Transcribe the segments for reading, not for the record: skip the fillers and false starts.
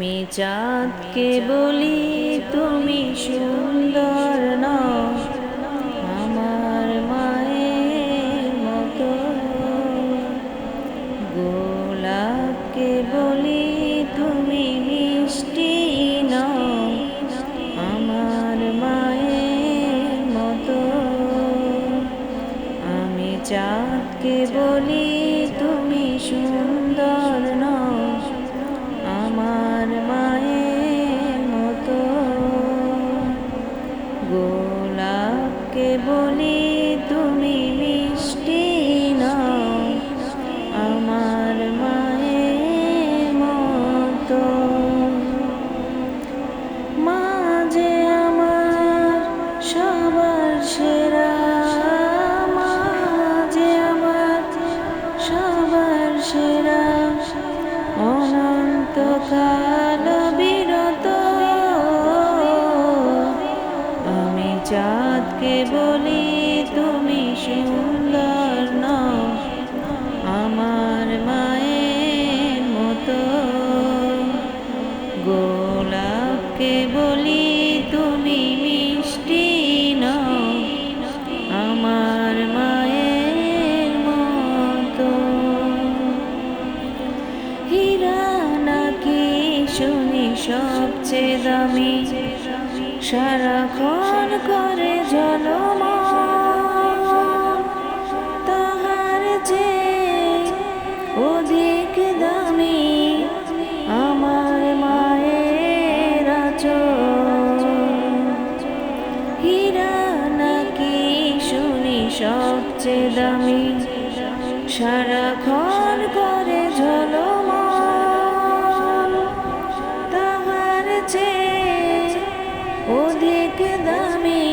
আমি চাঁদকে বলি তুমি সুন্দর নও, আমার মায়ের মতো। গোলাপকে বলি তুমি মিষ্টি নও, আমার মায়ের মতো। আমি চাঁদকে বলি তুমি সুন্দর নও, আমার মায়ের মতো। গোলাপকে বলি তুমি মিষ্টি নও, আমার মায়ের মতো। মা যে আমার সবার সেরা, মা যে আমার সবার সেরা, অনন্তকাল বিরত। আমি চাঁদকে বলি তুমি সুন্দর নও, আমার মায়ের মতো। গোলাপকে বলি তুমি মিষ্টি নও, আমার মায়ের মতো। হীরা নাকি শুনি সবচেয়ে দামি, সারাক্ষণ করে ঝলমল, তাহার চেয়ে অধিক দামি আমার মায়ের আঁচল। হীরা নাকি শুনি সবচেয়ে দামি, সারাক্ষণ করে ঝলমল, তাহার চেয়ে অধিক দামি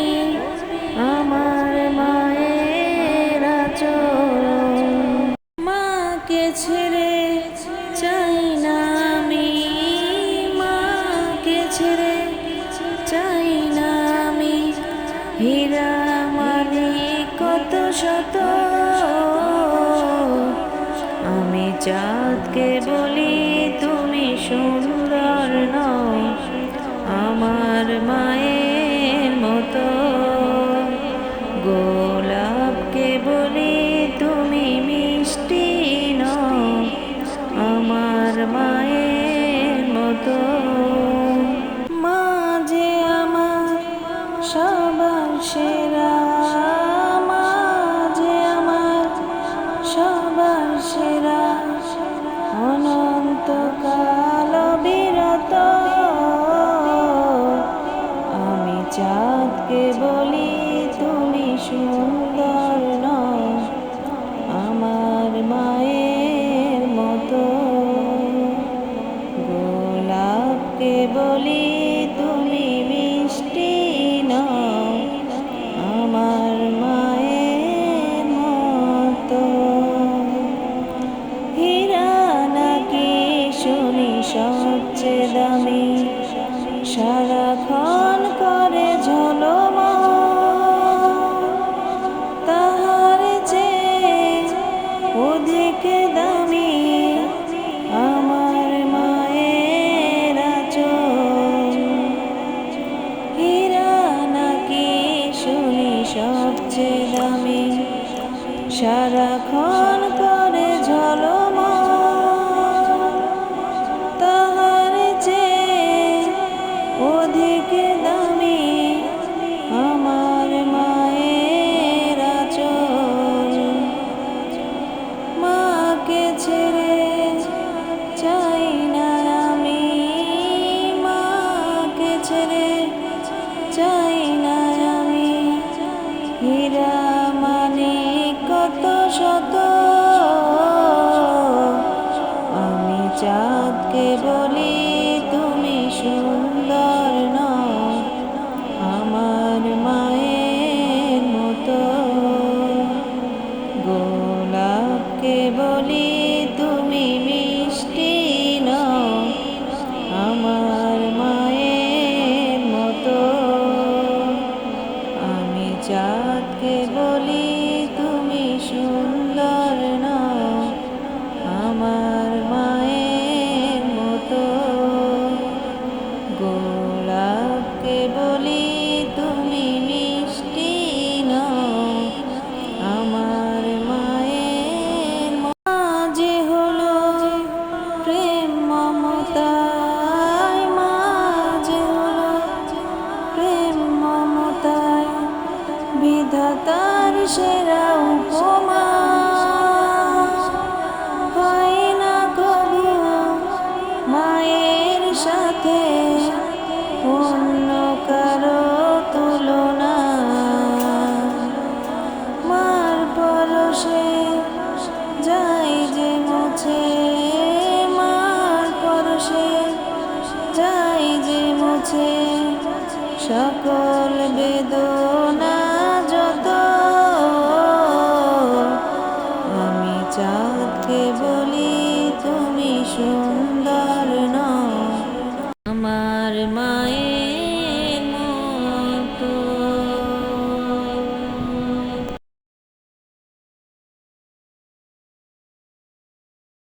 আমার মায়ের আঁচল। মাকে ছেড়ে চাই না আমি, মাকে ছেড়ে চাই না আমি, হীরা মানি কত শত। আমি চাঁদকে বলি তুমি সুন্দর নও, আমার মায়ের মতো। গোলাপকে বলি তুমি মিষ্টি নও, আমার মায়ের মতো। মা যে আমার সবার সেরা, মা যে আমার সবার সেরা, অনন্তকাল বিরত। আমি চাঁদকে বলি তুমি সুন্দর নও, আমার মায়ের মতো। গোলাপকে বলি তুমি মিষ্টি নও, আমার মায়ের মতো। হীরা নাকি শুনি সবচেয়ে দামি, সারাক্ষণ করে ঝলমল, তাহার চেয়ে অধিক দামি আমার মায়ের আঁচল। হীরা নাকি শুনি সবচেয়ে দামি, সারাক্ষণ করে ঝলমল, তাহার চেয়ে অধিক সাথে অন্য কারো তুলনা মার পরশে যাই যে মুছে মার পরশে যাই যে মুছে সকল বেদনা যত আমি চাঁদকে বলি তুমি সুন্দর নও আমার মা